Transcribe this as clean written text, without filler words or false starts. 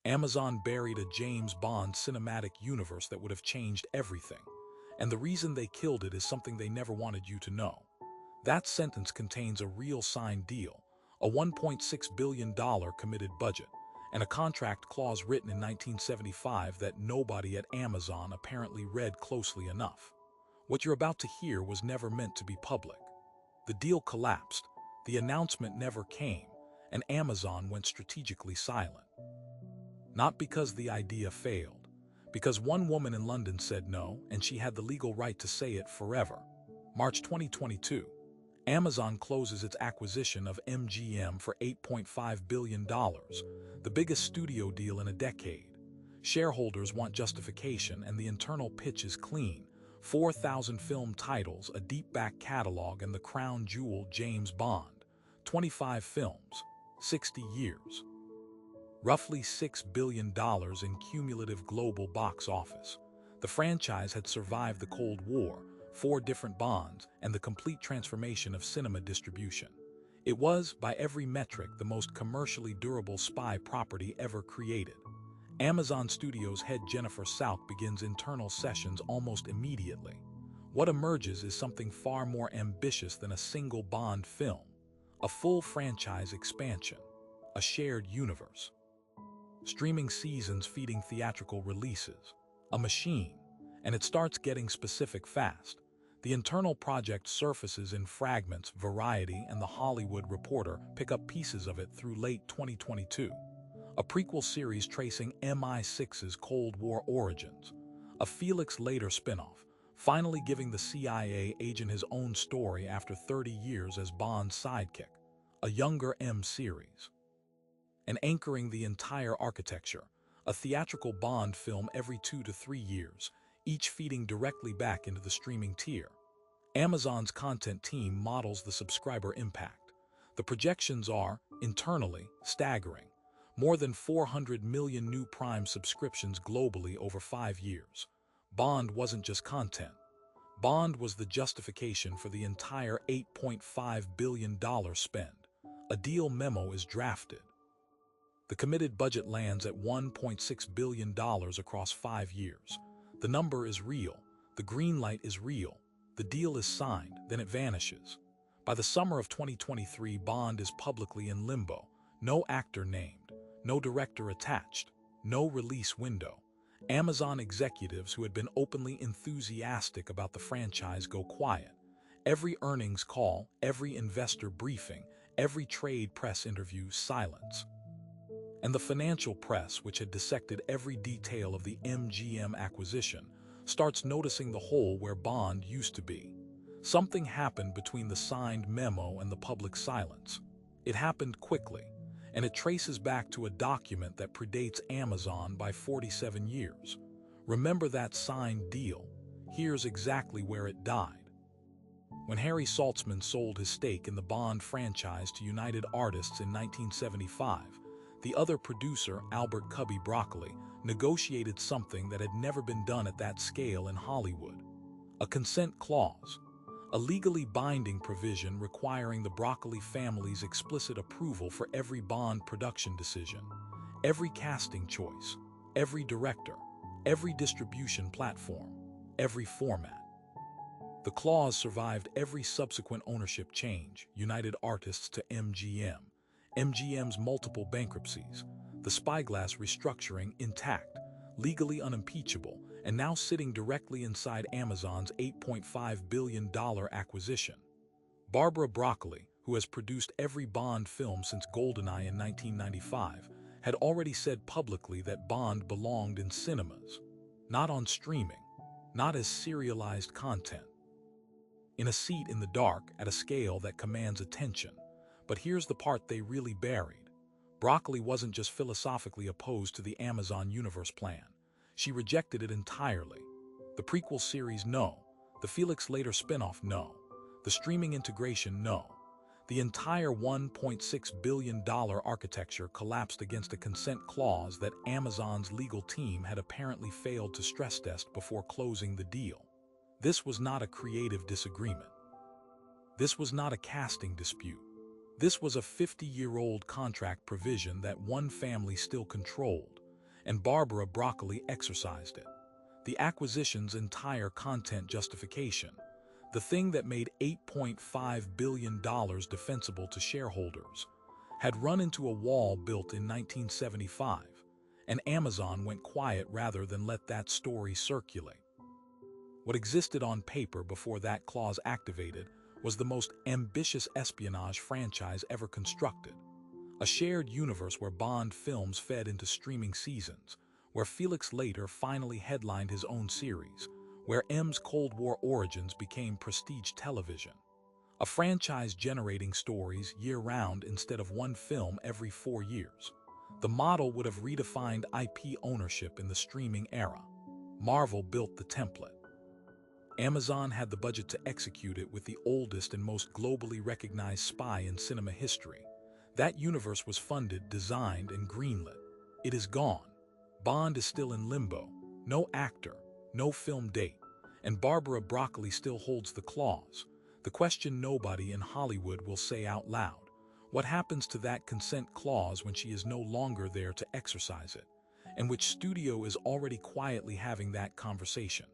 Amazon buried a James Bond cinematic universe that would have changed everything. And the reason they killed it is something they never wanted you to know. That sentence contains a real signed deal, a $1.6 billion committed budget, and a contract clause written in 1975 that nobody at Amazon apparently read closely enough. What you're about to hear was never meant to be public. The deal collapsed, the announcement never came, and Amazon went strategically silent. Not because the idea failed, because one woman in London said no, and she had the legal right to say it forever. March 2022. Amazon closes its acquisition of MGM for $8.5 billion, the biggest studio deal in a decade. Shareholders want justification, and the internal pitch is clean. 4,000 film titles, a deep back catalog, and the crown jewel James Bond. 25 films, 60 years. Roughly $6 billion in cumulative global box office. The franchise had survived the Cold War, 4 different Bonds, and the complete transformation of cinema distribution. It was, by every metric, the most commercially durable spy property ever created. Amazon Studios head Jennifer Salke begins internal sessions almost immediately. What emerges is something far more ambitious than a single Bond film: a full franchise expansion, a shared universe. Streaming seasons feeding theatrical releases, a machine, and it starts getting specific fast. The internal project surfaces in fragments. Variety and The Hollywood Reporter pick up pieces of it through late 2022. A prequel series tracing MI6's Cold War origins. A Felix Leiter spinoff, finally giving the CIA agent his own story after 30 years as Bond's sidekick. A younger M series. And anchoring the entire architecture, a theatrical Bond film every 2 to 3 years, each feeding directly back into the streaming tier. Amazon's content team models the subscriber impact. The projections are, internally, staggering. More than 400 million new Prime subscriptions globally over 5 years. Bond wasn't just content. Bond was the justification for the entire $8.5 billion spend. A deal memo is drafted. The committed budget lands at $1.6 billion across 5 years. The number is real. The green light is real. The deal is signed, then it vanishes. By the summer of 2023, Bond is publicly in limbo. No actor named, no director attached, no release window. Amazon executives who had been openly enthusiastic about the franchise go quiet. Every earnings call, every investor briefing, every trade press interview, silence. And the financial press, which had dissected every detail of the MGM acquisition, starts noticing the hole where Bond used to be. Something happened between the signed memo and the public silence. It happened quickly, and it traces back to a document that predates Amazon by 47 years. Remember that signed deal? Here's exactly where it died. When Harry Saltzman sold his stake in the Bond franchise to United Artists in 1975, the other producer, Albert Cubby Broccoli, negotiated something that had never been done at that scale in Hollywood. A consent clause, a legally binding provision requiring the Broccoli family's explicit approval for every Bond production decision, every casting choice, every director, every distribution platform, every format. The clause survived every subsequent ownership change, United Artists to MGM, MGM's multiple bankruptcies, the Spyglass restructuring intact, legally unimpeachable, and now sitting directly inside Amazon's $8.5 billion acquisition. Barbara Broccoli, who has produced every Bond film since GoldenEye in 1995, had already said publicly that Bond belonged in cinemas, not on streaming, not as serialized content. In a seat in the dark at a scale that commands attention. But here's the part they really buried. Broccoli wasn't just philosophically opposed to the Amazon Universe plan. She rejected it entirely. The prequel series, no. The Felix Leiter spinoff, no. The streaming integration, no. The entire $1.6 billion architecture collapsed against a consent clause that Amazon's legal team had apparently failed to stress test before closing the deal. This was not a creative disagreement. This was not a casting dispute. This was a 50-year-old contract provision that one family still controlled. and Barbara Broccoli exercised it. The acquisition's entire content justification, the thing that made $8.5 billion defensible to shareholders, had run into a wall built in 1975, and Amazon went quiet rather than let that story circulate. What existed on paper before that clause activated was the most ambitious espionage franchise ever constructed. A shared universe where Bond films fed into streaming seasons, where Felix Leiter finally headlined his own series, where M's Cold War origins became prestige television. A franchise generating stories year-round instead of one film every 4 years. The model would have redefined IP ownership in the streaming era. Marvel built the template. Amazon had the budget to execute it with the oldest and most globally recognized spy in cinema history. That universe was funded, designed, and greenlit. It is gone. Bond is still in limbo. No actor, no film date, and Barbara Broccoli still holds the clause. The question nobody in Hollywood will say out loud: what happens to that consent clause when she is no longer there to exercise it? And which studio is already quietly having that conversation?